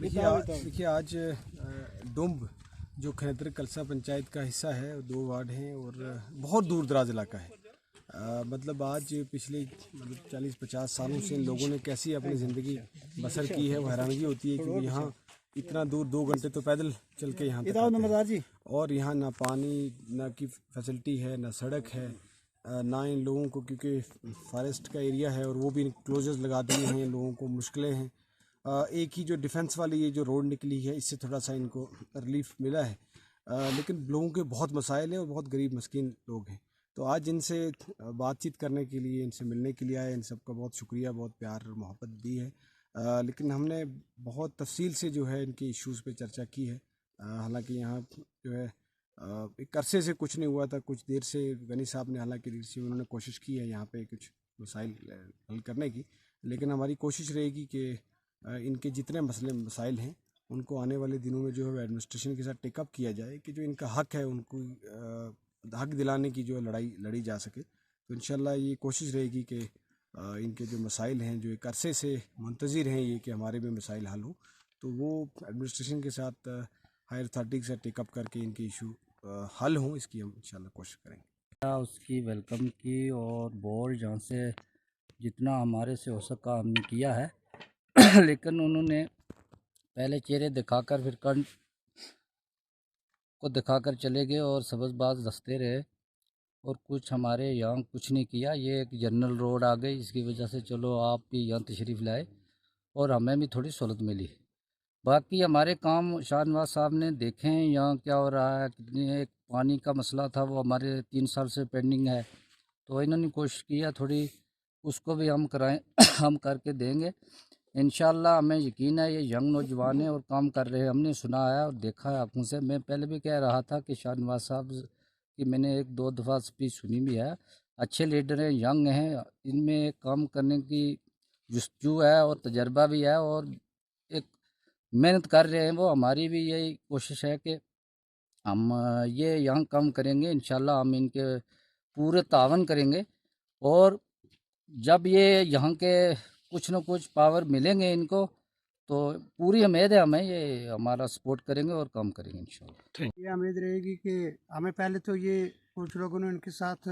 देखिए आज डुम्ब जो खनेतर कलसा पंचायत का हिस्सा है, 2 वार्ड हैं और बहुत दूर दराज इलाका है। मतलब आज पिछले 40-50 सालों से इन लोगों ने कैसी अपनी ज़िंदगी बसर की है, वो हैरानगी होती है, क्योंकि यहाँ इतना दूर 2 घंटे तो पैदल चल के यहाँ तक आते हैं। और यहाँ ना पानी ना की फैसिलिटी है, ना सड़क है, ना इन लोगों को, क्योंकि फॉरेस्ट का एरिया है और वो भी क्लोजर्स लगा दिए हैं, इन लोगों को मुश्किलें हैं। एक ही जो डिफेंस वाली ये जो रोड निकली है, इससे थोड़ा सा इनको रिलीफ मिला है, लेकिन लोगों के बहुत मसाइल हैं और बहुत गरीब मस्कीन लोग हैं। तो आज इनसे बातचीत करने के लिए, इनसे मिलने के लिए आए। इन सबका बहुत शुक्रिया, बहुत प्यार और मोहब्बत दी है। लेकिन हमने बहुत तफसील से जो है इनके इश्यूज़ पे चर्चा की है। हालांकि यहाँ जो है एक अरसे से कुछ नहीं हुआ था, कुछ देर से गनी साहब ने हालांकि लीडरशिप उन्होंने कोशिश की है यहाँ पे कुछ मसाइल हल करने की, लेकिन हमारी कोशिश रहेगी कि इनके जितने मसाइल हैं उनको आने वाले दिनों में जो है एडमिनिस्ट्रेशन के साथ टेकअप किया जाए कि जो इनका हक है उनको हक दिलाने की जो है लड़ाई लड़ी जा सके। तो इंशाल्लाह ये कोशिश रहेगी कि इनके जो मसाइल हैं, जो एक अरसे से मुंतज़िर हैं ये कि हमारे भी मसाइल हल हो, तो वो एडमिनिस्ट्रेशन के साथ हायर अथॉरिटी के साथ टेकअप करके इनके इशू हल हों, इसकी हम इंशाल्लाह कोशिश करेंगे। उसकी वेलकम की और बोल जहाँ से जितना हमारे से हो सका हमने किया है लेकिन उन्होंने पहले चेहरे दिखाकर फिर कंठ को दिखाकर चले गए और सबजबाज दसते रहे और कुछ हमारे यहाँ कुछ नहीं किया। ये एक जनरल रोड आ गई, इसकी वजह से चलो आप भी यहाँ तशरीफ़ लाए और हमें भी थोड़ी सहूलत मिली। बाकी हमारे काम शाहनवाज साहब ने देखे हैं यहाँ क्या हो रहा है, कितनी एक पानी का मसला था वो हमारे 3 साल से पेंडिंग है, तो इन्होंने कोशिश किया थोड़ी उसको भी हम कराएं हम करके देंगे इंशाल्लाह। हमें यकीन है ये यंग नौजवान है और काम कर रहे हैं, हमने सुना है और देखा है आंखों से। मैं पहले भी कह रहा था कि शाहनवाज साहब की मैंने 1-2 दफ़ा स्पीच सुनी भी है, अच्छे लीडर हैं, यंग हैं, इनमें काम करने की जुस्तजू है और तजर्बा भी है और एक मेहनत कर रहे हैं वो। हमारी भी यही कोशिश है कि हम ये यहाँ काम करेंगे इंशाल्लाह, हम इनके पूरे तावन करेंगे और जब ये यहाँ के कुछ न कुछ पावर मिलेंगे इनको तो पूरी उम्मीद है हमें ये हमारा सपोर्ट करेंगे और काम करेंगे इंशाल्लाह। ये उम्मीद रहेगी कि हमें पहले तो ये कुछ लोगों ने इनके साथ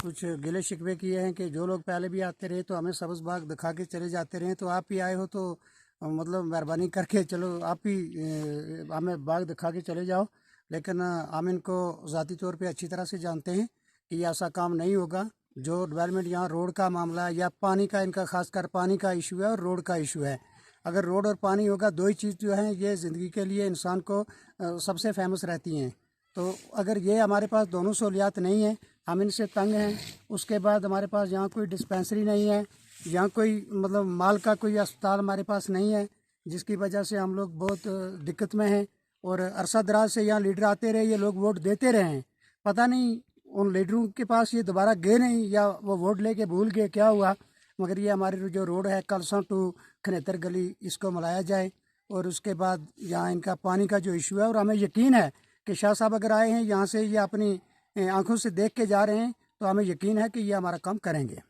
कुछ गिले शिकवे किए हैं कि जो लोग पहले भी आते रहे तो हमें सब्ज़ बाग दिखा के चले जाते रहे, तो आप ही आए हो तो मतलब मेहरबानी करके चलो आप ही हमें बाग दिखा के चले जाओ। लेकिन हम इनको ज़ाती तौर पे अच्छी तरह से जानते हैं कि ये ऐसा काम नहीं होगा। जो डेवलपमेंट यहाँ रोड का मामला है या पानी का, इनका खासकर पानी का इशू है और रोड का इशू है। अगर रोड और पानी होगा, 2 ही चीज़ जो है ये ज़िंदगी के लिए इंसान को सबसे फेमस रहती हैं। तो अगर ये हमारे पास दोनों सहूलियात नहीं है, हम इनसे तंग हैं। उसके बाद हमारे पास यहाँ कोई डिस्पेंसरी नहीं है, यहाँ कोई मतलब माल का कोई अस्पताल हमारे पास नहीं है, जिसकी वजह से हम लोग बहुत दिक्कत में हैं। और अरसा दराज से यहाँ लीडर आते रहे, ये लोग वोट देते रहे हैं, पता नहीं उन लीडरों के पास ये दोबारा गए नहीं या वो वोट लेके भूल गए, क्या हुआ। मगर ये हमारी जो रोड है कलसा टू खनेतर गली, इसको मिलाया जाए और उसके बाद यहाँ इनका पानी का जो इशू है, और हमें यकीन है कि शाह साहब अगर आए हैं यहाँ से, ये अपनी आंखों से देख के जा रहे हैं, तो हमें यकीन है कि ये हमारा काम करेंगे।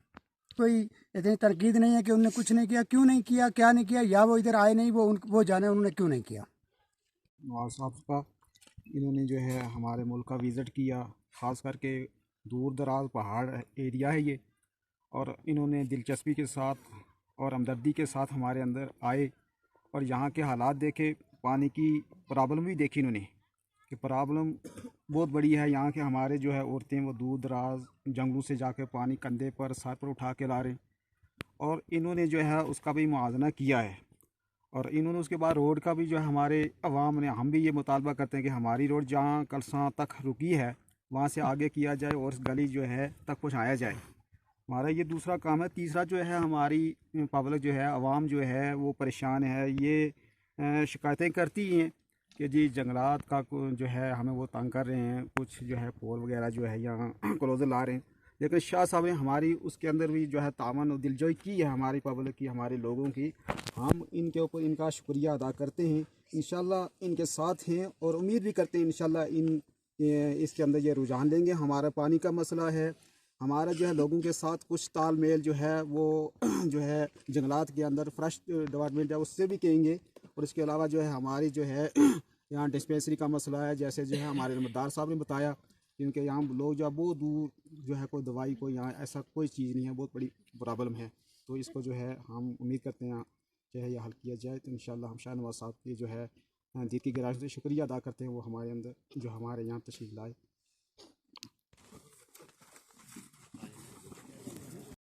कोई इतनी तनकीद नहीं है कि उन्होंने कुछ नहीं किया, क्यों नहीं किया, क्या नहीं किया, या वो इधर आए नहीं, वो जाने उन्होंने क्यों नहीं किया। नवाज साहब का इन्होंने जो है हमारे मुल्क का विज़िट किया, ख़ास करके दूर दराज पहाड़ एरिया है ये, और इन्होंने दिलचस्पी के साथ और हमदर्दी के साथ हमारे अंदर आए और यहाँ के हालात देखे, पानी की प्रॉब्लम भी देखी इन्होंने कि प्रॉब्लम बहुत बड़ी है। यहाँ के हमारे जो है औरतें वो दूर दराज जंगलों से जाकर पानी कंधे पर सर पर उठा के ला रहे हैं, और इन्होंने जो है उसका भी मुआवजा किया है। और इन्होंने उसके बाद रोड का भी जो है हमारे अवाम ने, हम भी ये मुतालबा करते हैं कि हमारी रोड जहाँ कलसा तक रुकी है वहाँ से आगे किया जाए और गली जो है तक पहुँचाया जाए। हमारा ये दूसरा काम है। तीसरा जो है हमारी पब्लिक जो है, अवाम जो है वो परेशान है, ये शिकायतें करती हैं कि जी जंगलात का जो है हमें वो तंग कर रहे हैं, कुछ जो है पोल वगैरह जो है यहाँ क्लोजर ला रहे हैं। लेकिन शाह साहब ने हमारी उसके अंदर भी जो है तावन और दिलजोई की है हमारी पब्लिक की, हमारे लोगों की। हम इनके ऊपर इनका शुक्रिया अदा करते हैं, इंशाल्लाह इनके साथ हैं और उम्मीद भी करते हैं इंशाल्लाह इसके अंदर ये रुझान लेंगे। हमारा पानी का मसला है, हमारा जो है लोगों के साथ कुछ तालमेल जो है वो जो है जंगलात के अंदर फॉरेस्ट डिपार्टमेंट है उससे भी कहेंगे। और इसके अलावा जो है हमारी जो है यहाँ डिस्पेंसरी का मसला है, जैसे जो है हमारे नंबरदार साहब ने बताया, क्योंकि यहाँ लोग जो है बहुत दूर जो है कोई दवाई को यहाँ ऐसा कोई चीज़ नहीं है, बहुत बड़ी प्रॉब्लम है। तो इसको जो है हम उम्मीद करते हैं जो है ये हल किया जाए। तो इंशाल्लाह हम शाह नवाज़ साहब की जो है दिल की गहराई से शुक्रिया अदा करते हैं, वो हमारे अंदर जो हमारे यहाँ तशरीफ़ लाए।